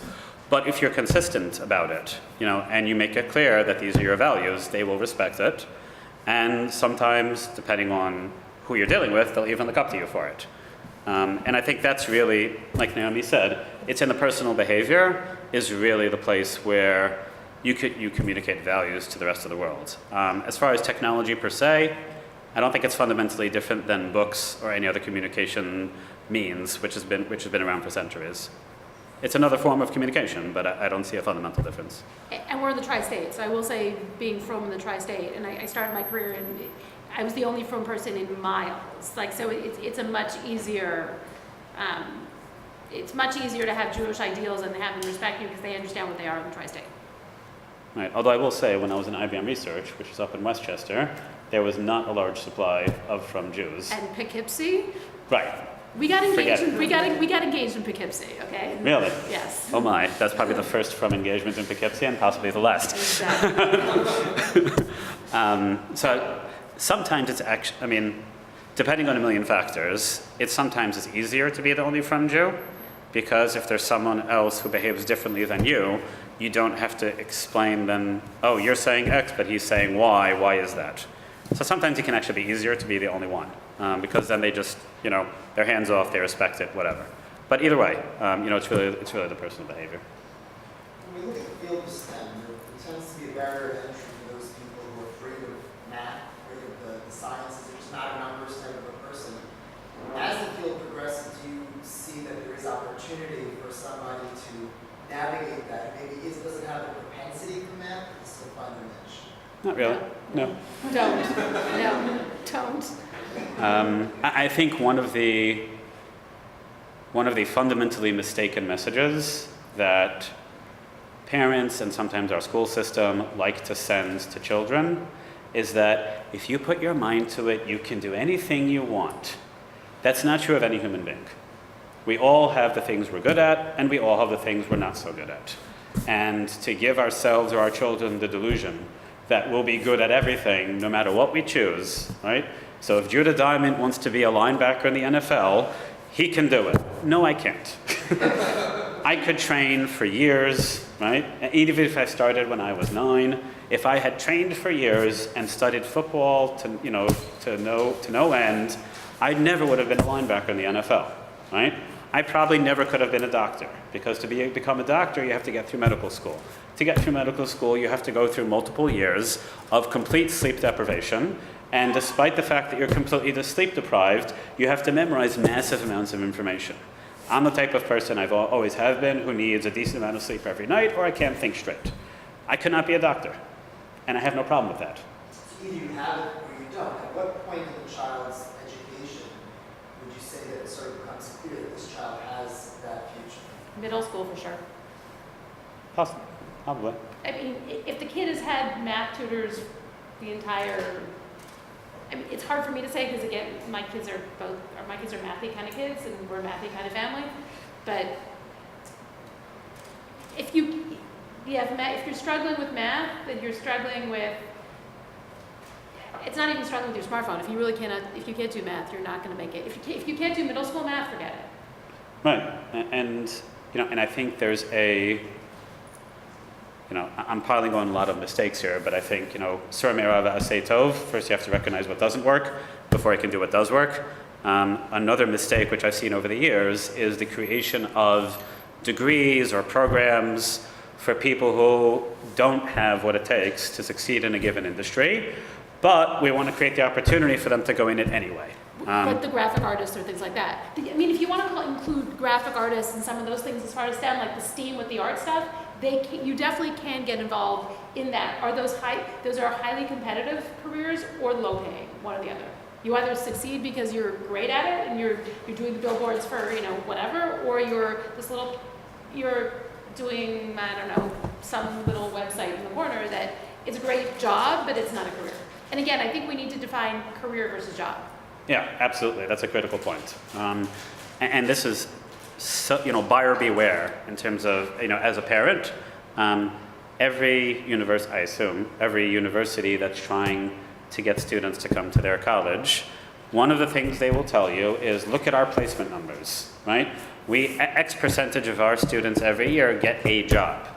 But if you're consistent about it, and you make it clear that these are your values, they will respect it. And sometimes, depending on who you're dealing with, they'll even look up to you for it. And I think that's really, like Naomi said, it's in the personal behavior is really the place where you communicate values to the rest of the world. As far as technology per se, I don't think it's fundamentally different than books or any other communication means, which has been around for centuries. It's another form of communication, but I don't see a fundamental difference. And we're in the tri-state, so I will say, being from the tri-state, and I started my career and I was the only from person in miles. So it's a much easier. It's much easier to have Jewish ideals and have them respect you because they understand what they are in the tri-state. Right. Although I will say, when I was in IBM Research, which is up in Westchester, there was not a large supply from Jews. And Poughkeepsie. Right. We got engaged. We got engaged in Poughkeepsie. Okay. Really? Yes. Oh my! That's probably the first from engagement in Poughkeepsie, and possibly the last. Exactly. So sometimes it's actually, depending on a million factors, sometimes it's easier to be the only from Jew, because if there's someone else who behaves differently than you don't have to explain then, oh, you're saying X, but he's saying Y. Why is that? So sometimes it can actually be easier to be the only one, because then they just, they're hands off, they respect it, whatever. But either way, it's really the personal behavior. When we look at the field of STEM, there tends to be a barrier of entry for those people who are afraid of math, afraid of the sciences, they're just not a numbers type of a person. As the field progresses, do you see that there is opportunity for somebody to navigate that? Maybe doesn't have the propensity for math, but still find their niche? Not really. No. Don't. I think one of the fundamentally mistaken messages that parents and sometimes our school system like to send to children is that if you put your mind to it, you can do anything you want. That's not true of any human being. We all have the things we're good at, and we all have the things we're not so good at. And to give ourselves or our children the delusion that we'll be good at everything no matter what we choose, right? So if Judah Diament wants to be a linebacker in the NFL, he can do it. No, I can't. I could train for years, right? Even if I started when I was 9, if I had trained for years and studied football to no end, I never would have been a linebacker in the NFL, right? I probably never could have been a doctor, because to become a doctor, you have to get through medical school. To get through medical school, you have to go through multiple years of complete sleep deprivation, and despite the fact that you're completely sleep deprived, you have to memorize massive amounts of information. I'm the type of person I've always have been who needs a decent amount of sleep every night, or I can't think straight. I could not be a doctor, and I have no problem with that. So either you have it or you don't. At what point in the child's education would you say that it sort of becomes clear that this child has that future? Middle school for sure. Possibly. Probably. I mean, if the kid has had math tutors the entire, it's hard for me to say because again, my kids are mathy kind of kids and we're a mathy kind of family. But if you're struggling with math, then you're struggling with. It's not even struggling with your smartphone. If you can't do math, you're not going to make it. If you can't do middle school math, forget it. Right, and I think there's I'm piling on a lot of mistakes here, but I think, Sur Me'arav Aseh Tov, first you have to recognize what doesn't work before you can do what does work. Another mistake which I've seen over the years is the creation of degrees or programs for people who don't have what it takes to succeed in a given industry, but we want to create the opportunity for them to go in it anyway. Like the graphic artists or things like that. I mean, if you want to include graphic artists and some of those things as far as STEM, like the STEAM with the art stuff, you definitely can get involved in that. Those are highly competitive careers or low paying, one or the other. You either succeed because you're great at it and you're doing the billboards for, whatever, or you're doing, I don't know, some little website in the corner that it's a great job, but it's not a career. And again, I think we need to define career versus job. Yeah, absolutely. That's a critical point. And this is, buyer beware in terms of, as a parent, every university that's trying to get students to come to their college, one of the things they will tell you is look at our placement numbers, right? X percentage of our students every year get a job.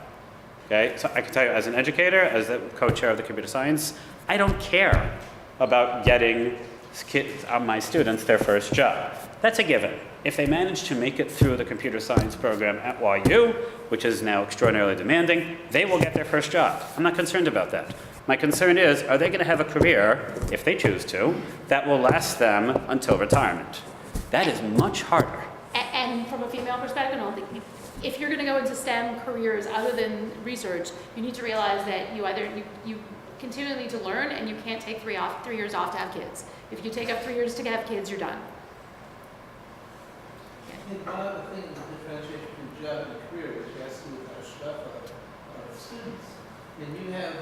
Okay, so I can tell you as an educator, as the co-chair of the computer science, I don't care about getting my students their first job. That's a given. If they manage to make it through the computer science program at YU, which is now extraordinarily demanding, they will get their first job. I'm not concerned about that. My concern is, are they going to have a career, if they choose to, that will last them until retirement? That is much harder. And from a female perspective, I don't think if you're going to go into STEM careers other than research, you need to realize that you continually need to learn, and you can't take 3 years off to have kids. If you take up 3 years to have kids, you're done. I think one of the things that differentiates between job and career, which has to do with our stuff of students. And you have,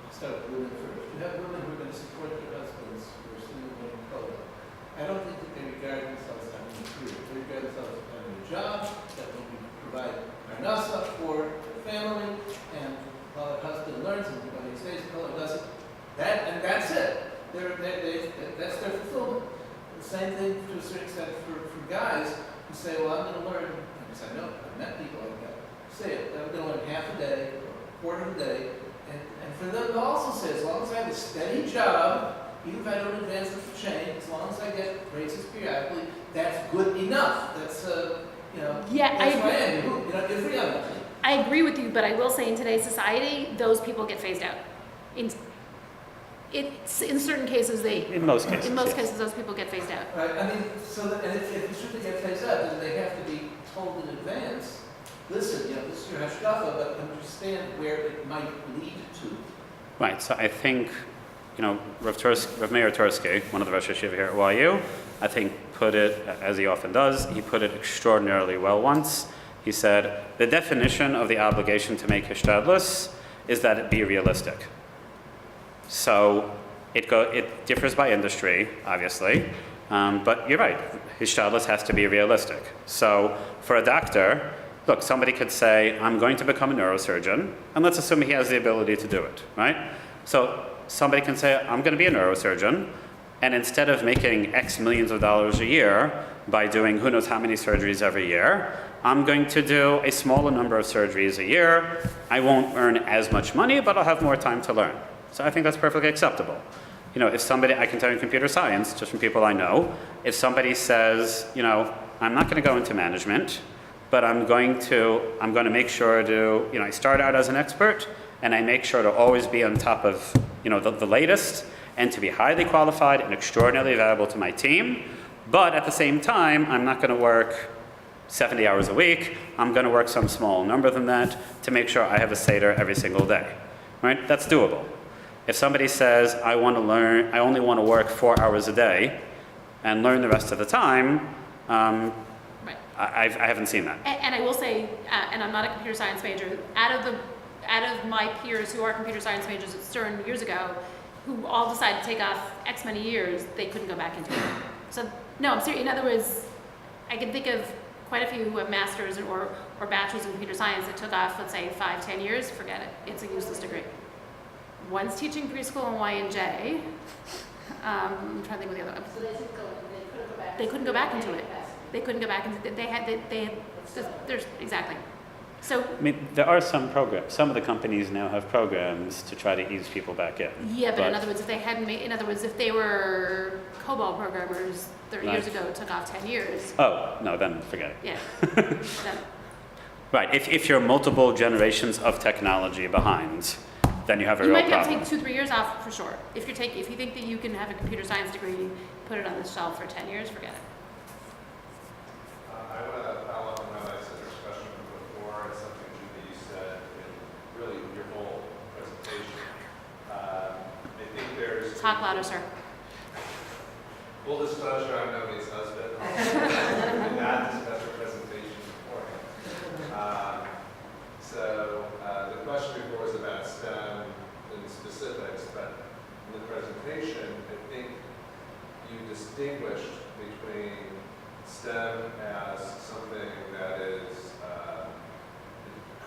I'll start with women first. You have women who are going to support their husbands who are students in college. I don't think that they regard themselves as having a career. They regard themselves as having a job that will provide parnasa for their family, and while their husband learns and when he stays in college, does it. And that's it. That's their fulfillment. The same thing to a certain extent for guys who say, well, I'm going to learn, because I know, I've met people like that, say it, I'm going to learn half a day, or a quarter of a day, and for them to also say, as long as I have a steady job, even if I don't advance up the chain, as long as I get raises periodically, that's good enough. That's, Yeah, that's who I am. Good for you. I agree with you, but I will say in today's society, those people get phased out. In certain cases, in most cases, cases, those people get phased out. Right. I mean, and if you should get phased out, then they have to be told in advance. Listen, this is your hashkafa, but understand where it might lead to. Right. So I think, Rav Meir Tursky, one of the Rosh Yeshiva here at YU, I think put it, as he often does, he put it extraordinarily well once. He said, the definition of the obligation to make hishtadlus is that it be realistic. So it differs by industry, obviously, but you're right, hishtadlus has to be realistic. So for a doctor, look, somebody could say, I'm going to become a neurosurgeon, and let's assume he has the ability to do it, right? So somebody can say, I'm going to be a neurosurgeon, and instead of making X millions of dollars a year by doing who knows how many surgeries every year, I'm going to do a smaller number of surgeries a year. I won't earn as much money, but I'll have more time to learn. So I think that's perfectly acceptable. If somebody, I can tell you in computer science, just from people I know, if somebody says, I'm not going to go into management, but I'm going to make sure to, I start out as an expert, and I make sure to always be on top of, the latest, and to be highly qualified and extraordinarily valuable to my team. But at the same time, I'm not going to work 70 hours a week. I'm going to work some small number than that to make sure I have a Seder every single day. Right? That's doable. If somebody says, I only want to work 4 hours a day and learn the rest of the time, Right. I haven't seen that. And I will say, and I'm not a computer science major, out of my peers who are computer science majors at Stern years ago, who all decided to take off X many years, they couldn't go back into it. So, no, I'm serious. In other words, I can think of quite a few who have masters or bachelors in computer science that took off, let's say, 5-10 years, forget it. It's a useless degree. One's teaching preschool in Y&J. I'm trying to think of the other one. So They couldn't go back into it. They couldn't go back into it. They had, there's, exactly. So, I mean, there are some programs. Some of the companies now have programs to try to ease people back in. yeah, but in other words, if they hadn't made, in other words, if they were COBOL programmers 30 years ago, it took off 10 years. Oh, no, then forget it. Yeah. Right, if you're multiple generations of technology behind, then you have a You real might have to problem. take 2-3 years off for sure. If you think that you can have a computer science degree, put it on the shelf for 10 years, forget it. I want to follow up on what I said this question before, and something that you said in really your whole presentation. I think there's... Talk louder, sir. Full disclosure, I'm Naomi's husband. I did not discuss her presentation beforehand. The question before was about STEM in specifics, but in the presentation, I think you distinguished between STEM as something that is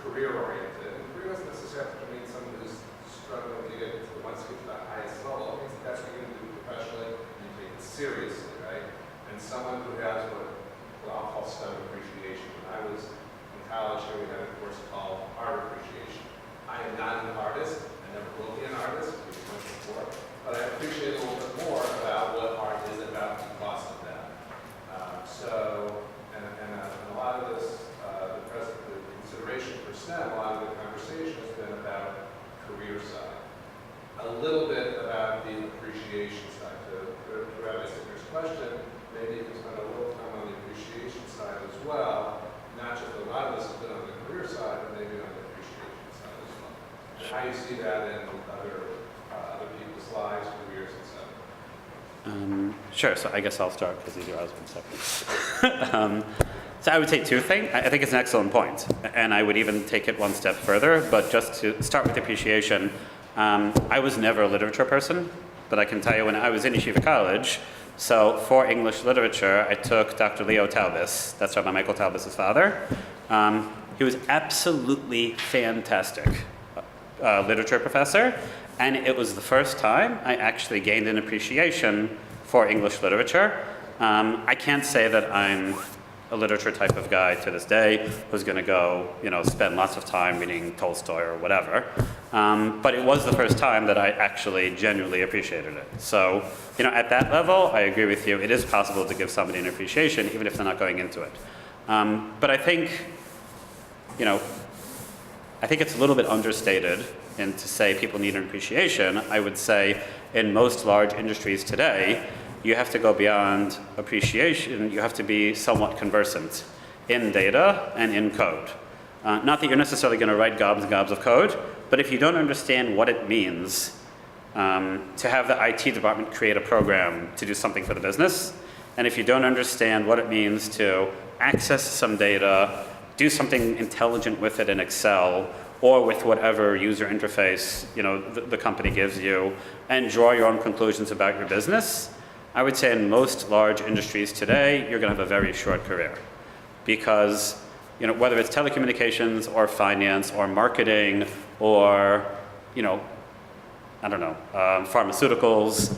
career-oriented. And career doesn't necessarily have to mean someone who's struggling to get to wants to get to the highest level. It means that's what you're going to do professionally, and you take it seriously, right? And someone who has what I'll call STEM appreciation. When I was in college here, we had a course called art appreciation. I am not an artist. I never will be an artist, which we went before. But I appreciate a little bit more about what art is about the cost of that. And a lot of this, the consideration for STEM, a lot of the conversation has been about career side. A little bit about the appreciation side. To Rabbi Sitner's question, maybe you can spend a little time on the appreciation side as well. Not just a lot of this has been on the career side, but maybe on the appreciation side as well. And how you see that in other people's lives, careers, etc. Sure, so I guess I'll start because these are husband second. So I would say two things. I think it's an excellent point, and I would even take it one step further, but just to start with appreciation, I was never a literature person, but I can tell you when I was in Yeshiva college, so for English literature, I took Dr. Leo Talbis, that's Rabbi Michael Talbis' father. He was absolutely fantastic literature professor, and it was the first time I actually gained an appreciation for English literature. I can't say that I'm a literature type of guy to this day who's going to go, spend lots of time reading Tolstoy or whatever. But it was the first time that I actually genuinely appreciated it. So, at that level, I agree with you. It is possible to give somebody an appreciation, even if they're not going into it. But I think it's a little bit understated and to say people need an appreciation. I would say in most large industries today, you have to go beyond appreciation. You have to be somewhat conversant in data and in code. Not that you're necessarily going to write gobs and gobs of code, but if you don't understand what it means to have the IT department create a program to do something for the business, and if you don't understand what it means to access some data, do something intelligent with it in Excel, or with whatever user interface the company gives you, and draw your own conclusions about your business, I would say in most large industries today, you're going to have a very short career. Because whether it's telecommunications or finance or marketing or pharmaceuticals,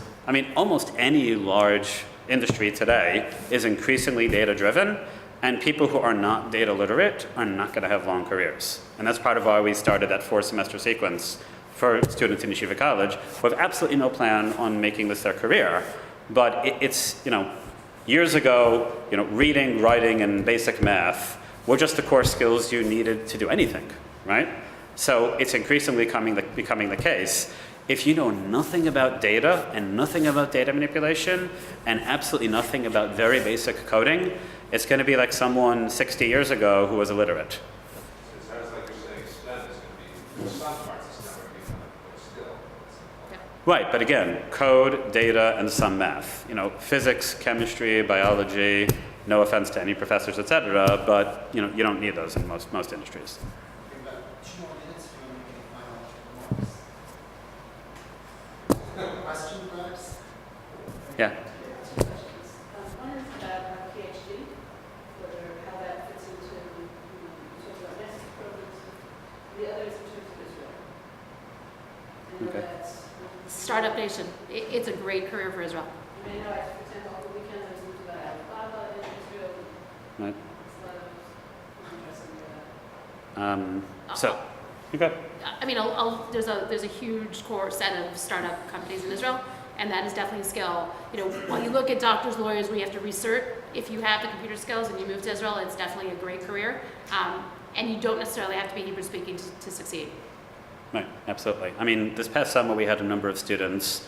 almost any large industry today is increasingly data-driven, and people who are not data literate are not going to have long careers. And that's part of why we started that 4-semester sequence for students in Yeshiva College who have absolutely no plan on making this their career. But it's years ago, reading, writing, and basic math were just the core skills you needed to do anything, right? So it's increasingly becoming the case. If you know nothing about data and nothing about data manipulation and absolutely nothing about very basic coding, it's going to be like someone 60 years ago who was illiterate. So it sounds like you're saying STEM is going to be, some parts of STEM are going to be more skill. Right, but again, code, data, and some math. Physics, chemistry, biology, no offense to any professors, etc., but you don't need those in most industries. Okay, about 2 more minutes if you want to make any final remarks. Question, perhaps? Yeah. One is about PhD, how that fits into sort of our next programs. The other is in terms of Israel. Okay. Startup Nation. It's a great career for Israel. I mean, for example, over the weekend I was moved about Alibaba in Israel. Right. It's a lot of interesting So, you go. There's a huge core set of startup companies in Israel, and that is definitely a skill. When you look at doctors, lawyers, we have to research. If you have the computer skills and you move to Israel, it's definitely a great career. and you don't necessarily have to be Hebrew speaking to succeed. Right, absolutely. I mean, this past summer we had a number of students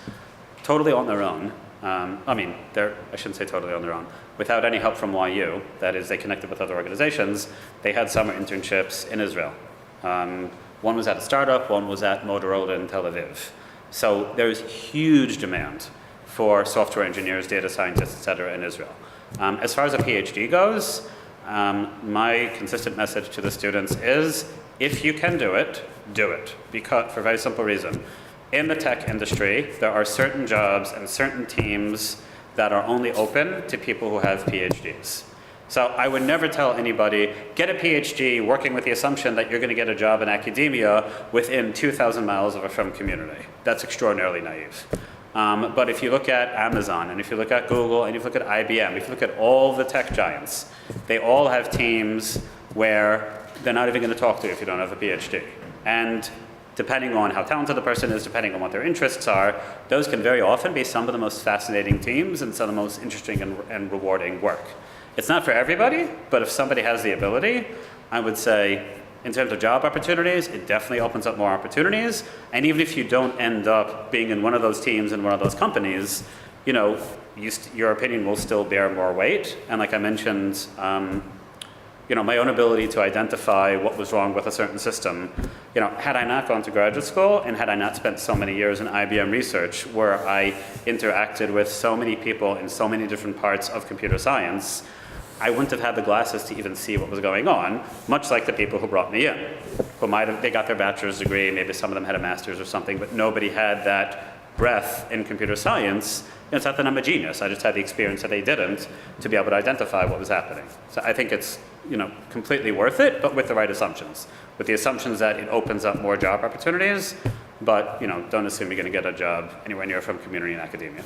totally on their own. I shouldn't say totally on their own. Without any help from YU, that is, they connected with other organizations, they had summer internships in Israel. One was at a startup, one was at Motorola in Tel Aviv. So there's huge demand for software engineers, data scientists, et cetera, in Israel. As far as a PhD goes, my consistent message to the students is, if you can do it, do it. Because, for a very simple reason. In the tech industry, there are certain jobs and certain teams that are only open to people who have PhDs. So I would never tell anybody, get a PhD working with the assumption that you're going to get a job in academia within 2,000 miles of a firm community. That's extraordinarily naive. But if you look at Amazon, and if you look at Google, and if you look at IBM, if you look at all the tech giants, they all have teams where they're not even going to talk to you if you don't have a PhD. And depending on how talented the person is, depending on what their interests are, those can very often be some of the most fascinating teams and some of the most interesting and rewarding work. It's not for everybody, but if somebody has the ability, I would say, in terms of job opportunities, it definitely opens up more opportunities. And even if you don't end up being in one of those teams in one of those companies, you know, your opinion will still bear more weight. And like I mentioned, you know, my own ability to identify what was wrong with a certain system, you know, had I not gone to graduate school and had I not spent so many years in IBM research where I interacted with so many people in so many different parts of computer science, I wouldn't have had the glasses to even see what was going on, much like the people who brought me in, who they got their bachelor's degree, maybe some of them had a master's or something, but nobody had that breadth in computer science. You know, it's not that I'm a genius, I just had the experience that they didn't to be able to identify what was happening. So I think it's, you know, completely worth it, but with the right assumptions. With the assumptions that it opens up more job opportunities, but, you know, don't assume you're going to get a job anywhere near from community and academia.